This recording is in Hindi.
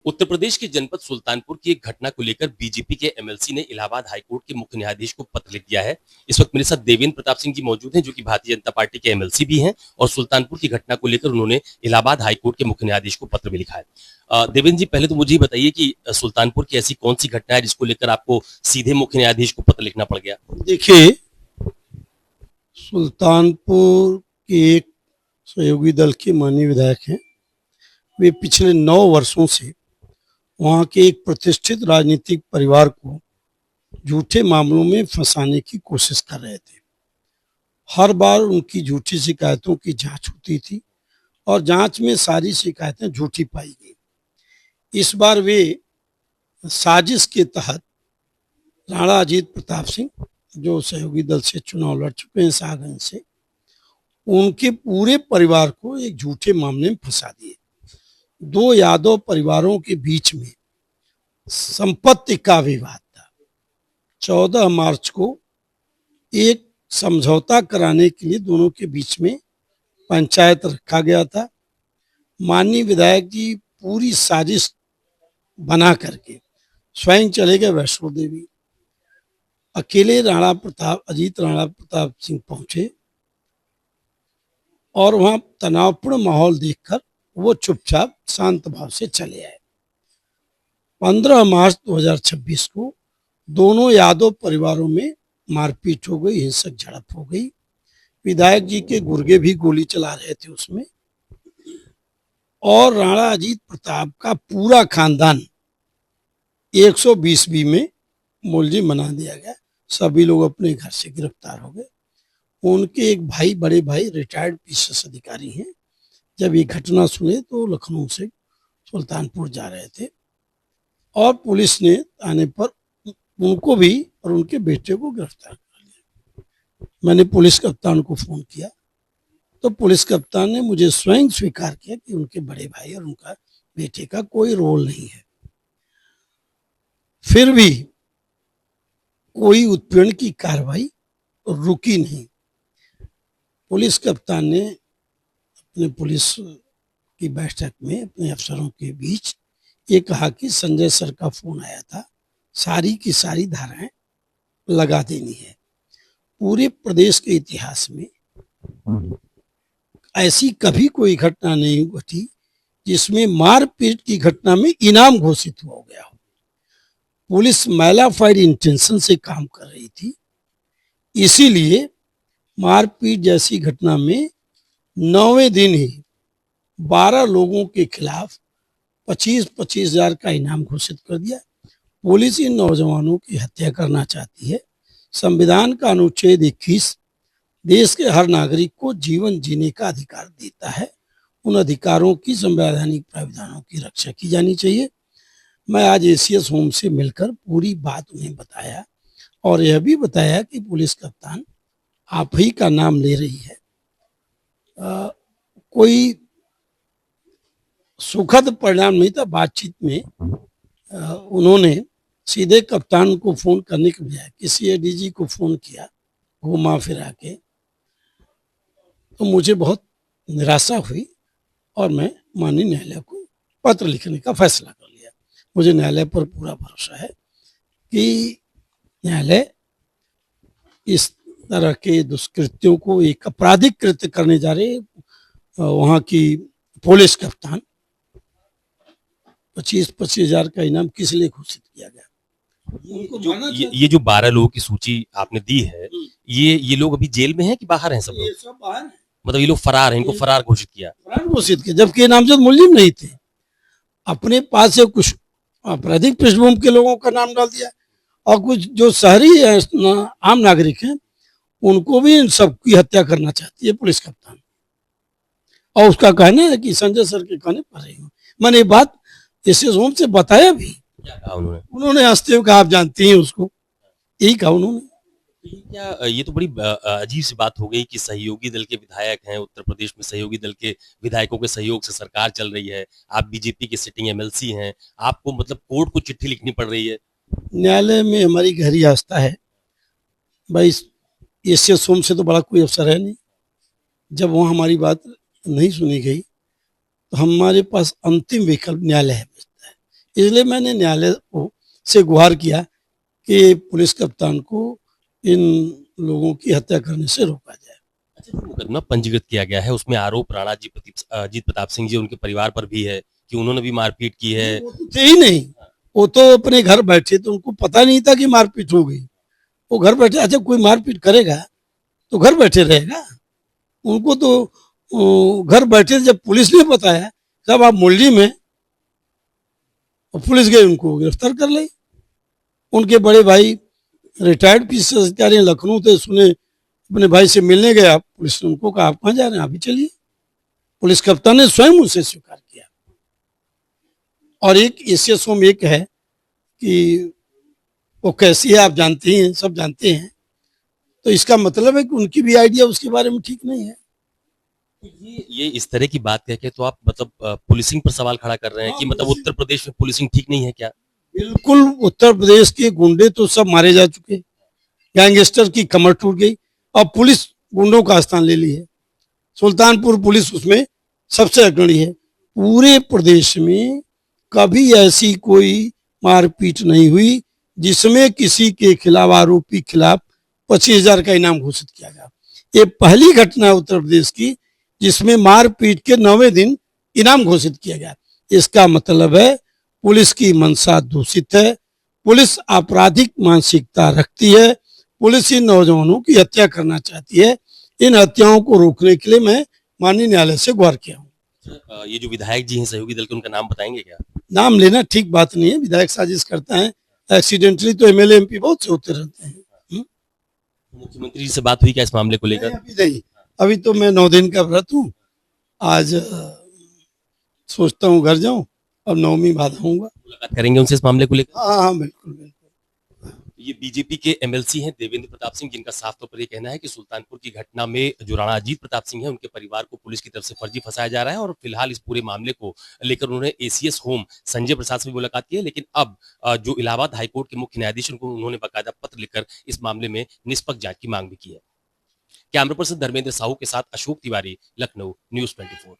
उत्तर प्रदेश के जनपद सुल्तानपुर की एक घटना को लेकर बीजेपी के एमएलसी ने इलाहाबाद हाईकोर्ट के मुख्य न्यायाधीश को पत्र लिख दिया है। इस वक्त मेरे साथ देवेंद्र प्रताप सिंह जी मौजूद हैं, जो कि भारतीय जनता पार्टी के एमएलसी भी हैं, और सुल्तानपुर की घटना को लेकर उन्होंने इलाहाबाद हाईकोर्ट के मुख्य न्यायाधीश को पत्र भी लिखा है। देवेंद्र जी, पहले तो मुझे बताइए कि सुल्तानपुर की ऐसी कौन सी घटना है जिसको लेकर आपको सीधे मुख्य न्यायाधीश को पत्र लिखना पड़ गया? देखिए, सुल्तानपुर के एक सहयोगी दल के माननीय विधायक हैं। वे पिछले 9 वर्षों से वहां के एक प्रतिष्ठित राजनीतिक परिवार को झूठे मामलों में फंसाने की कोशिश कर रहे थे। हर बार उनकी झूठी शिकायतों की जांच होती थी और जांच में सारी शिकायतें झूठी पाई गई। इस बार वे साजिश के तहत राणा अजीत प्रताप सिंह, जो सहयोगी दल से चुनाव लड़ चुके हैं सागंज से, उनके पूरे परिवार को एक झूठे मामले में फंसा दिए। 2 यादव परिवारों के बीच में संपत्ति का विवाद था। 14 मार्च को एक समझौता कराने के लिए दोनों के बीच में पंचायत रखा गया था। माननीय विधायक जी पूरी साजिश बना करके स्वयं चले गए वैष्णो देवी। अकेले अजीत राणा प्रताप सिंह पहुंचे और वहां तनावपूर्ण माहौल देखकर वो चुपचाप शांत भाव से चले आए। 15 मार्च 2026 को दोनों यादव परिवारों में मारपीट हो गई, हिंसक झड़प हो गई। विधायक जी के गुर्गे भी गोली चला रहे थे उसमें, और राणा अजीत प्रताप का पूरा खानदान 120 में मुलजिम बना दिया गया। सभी लोग अपने घर से गिरफ्तार हो गए। उनके एक भाई, बड़े भाई रिटायर्ड पीसीएस अधिकारी हैं। जब ये घटना सुने तो लखनऊ से सुल्तानपुर जा रहे थे और पुलिस ने आने पर उनको भी और उनके बेटे को गिरफ्तार कर लिया। मैंने पुलिस कप्तान को फोन किया तो पुलिस कप्तान ने मुझे स्वयं स्वीकार किया कि उनके बड़े भाई और उनका बेटे का कोई रोल नहीं है। फिर भी कोई उत्पीड़न की कार्रवाई रुकी नहीं। पुलिस कप्तान ने अपने पुलिस की बैठक में अपने अफसरों के बीच ये कहा कि संजय सर का फोन आया था, सारी की सारी धाराएं लगा देनी है। पूरे प्रदेश के इतिहास में ऐसी कभी कोई घटना नहीं घटी जिसमें मारपीट की घटना में इनाम घोषित हो गया हो। पुलिस मैलाफाइड इंटेंशन से काम कर रही थी, इसीलिए मारपीट जैसी घटना में 9वें दिन ही 12 लोगों के खिलाफ 25-25 हजार का इनाम घोषित कर दिया। पुलिस इन नौजवानों की हत्या करना चाहती है। संविधान का अनुच्छेद 21 देश के हर नागरिक को जीवन जीने का अधिकार देता है। उन अधिकारों की संवैधानिक प्रावधानों की रक्षा की जानी चाहिए। मैं आज एसीएस होम से मिलकर पूरी बात उन्हें बताया और यह भी बताया कि पुलिस कप्तान आप ही का नाम ले रही है। कोई सुखद परिणाम नहीं था। बातचीत में उन्होंने सीधे कप्तान को फोन करने के बजाय किसी एडीजी को फोन किया, घुमा फिरा के। तो मुझे बहुत निराशा हुई और मैं माननीय न्यायालय को पत्र लिखने का फैसला कर लिया। मुझे न्यायालय पर पूरा भरोसा है कि न्यायालय इस तरह के दुष्कृत्यों को एक आपराधिक कृत्य करने जा रहे। वहां की पुलिस कप्तान 25-25 हजार का इनाम किस लिए घोषित किया गया? ये जो 12 लोगों की सूची आपने दी है, ये लोग अभी जेल में हैं कि बाहर हैं? सब लोग? ये सब बाहर हैं। मतलब ये लोग फरार हैं, इनको फरार घोषित किया? फरार घोषित किया, जबकि नामजद मुलजिम नहीं थे। अपने पास से कुछ आपराधिक पृष्ठभूमि के लोगों का नाम डाल दिया और कुछ जो शहरी आम नागरिक हैं उनको भी इन सबकी हत्या करना चाहती है पुलिस कप्तान। और उसका कहना है कि संजय सर के कहने पर रही हूँ। मैंने बात एसीएस होम से बताया भी। उन्होंने हंसते हुए कहा आप जानती हैं उसको, यही कहा उन्होंने। क्या ये तो बड़ी अजीब सी बात हो गई कि सहयोगी दल के विधायक हैं, उत्तर प्रदेश में सहयोगी दल के विधायकों के सहयोग से सरकार चल रही है, आप बीजेपी के सिटिंग एमएलसी हैं, आपको मतलब कोर्ट को चिट्ठी लिखनी पड़ रही है। न्यायालय में हमारी गहरी आस्था है भाई। एसीएस होम से तो बड़ा कोई अफसर है नहीं। जब वहाँ हमारी बात नहीं सुनी गई तो हमारे पास अंतिम विकल्प न्यायालय है बचता है। इसलिए मैंने न्यायालय को से गुहार किया कि पुलिस कप्तान को इन लोगों की हत्या करने से रोका जाए। अच्छा, जो मुकदमा पंजीकृत किया गया है उसमें आरोप राणा जीत प्रताप सिंह जी उनके परिवार पर भी है कि उन्होंने भी मारपीट की है। वो तो थे ही नहीं, वो तो अपने घर बैठे, तो उनको पता नहीं था कि मारपीट हो गई। वो घर बैठे, अच्छा कोई मारपीट करेगा तो घर बैठे रहेगा। उनको तो घर बैठे जब पुलिस ने बताया जब आप मुरली में, और पुलिस गई उनको गिरफ्तार कर ली। उनके बड़े भाई रिटायर्ड पीसीएस अधिकारी लखनऊ थे, सुने अपने भाई से मिलने गया, पुलिस ने उनको कहा आप कहाँ जा रहे हैं, आप ही चलिए। पुलिस कप्तान ने स्वयं उसे स्वीकार किया। और एक एसीएस होम एक है कि वो कैसी है आप जानते हैं, सब जानते हैं, तो इसका मतलब है कि उनकी भी आइडिया उसके बारे में ठीक नहीं है। ये इस तरह की बात कह के तो आप मतलब पुलिसिंग पर सवाल खड़ा कर रहे हैं कि मतलब उत्तर प्रदेश में पुलिसिंग ठीक नहीं है क्या? बिल्कुल, उत्तर प्रदेश के गुंडे तो सब मारे जा चुके, गैंगस्टर की कमर टूट गई, अब पुलिस गुंडों का स्थान ले ली है। सुल्तानपुर पुलिस उसमें सबसे अग्रणी है। पूरे प्रदेश में कभी ऐसी कोई मारपीट नहीं हुई जिसमें किसी के खिलाफ, आरोपी खिलाफ 25,000 का इनाम घोषित किया गया। ये पहली घटना है उत्तर प्रदेश की जिसमें मारपीट के 9वें दिन इनाम घोषित किया गया। इसका मतलब है पुलिस की मंशा दूषित है, पुलिस आपराधिक मानसिकता रखती है, पुलिस इन नौजवानों की हत्या करना चाहती है। इन हत्याओं को रोकने के लिए मैं माननीय न्यायालय से गुहार किया हूँ। ये जो विधायक जी हैं सहयोगी दल के, उनका नाम बताएंगे क्या? नाम लेना ठीक बात नहीं है, विधायक साजिश करता है, एक्सीडेंटली तो एमएलए एमपी बहुत से होते रहते हैं। मुख्यमंत्री जी से बात हुई क्या इस मामले को लेकर? अभी नहीं, अभी तो मैं 9 दिन का व्रत हूँ। आज सोचता हूँ घर जाऊं, अब 9वीं बाद आऊंगा। मुलाकात करेंगे उनसे इस मामले को लेकर? हाँ हाँ बिल्कुल बिल्कुल। ये बीजेपी के एमएलसी हैं देवेंद्र प्रताप सिंह, जिनका साफ तौर पर यह कहना है कि सुल्तानपुर की घटना में जो राणा अजीत प्रताप सिंह है उनके परिवार को पुलिस की तरफ से फर्जी फंसाया जा रहा है। और फिलहाल इस पूरे मामले को लेकर उन्होंने एसीएस होम संजय प्रसाद से भी मुलाकात की है, लेकिन अब जो इलाहाबाद हाईकोर्ट के मुख्य न्यायाधीश उनको उन्होंने बाकायदा पत्र लिखकर इस मामले में निष्पक्ष जांच की मांग भी की है। कैमरा पर्सन धर्मेंद्र साहू के साथ अशोक तिवारी, लखनऊ, न्यूज 24।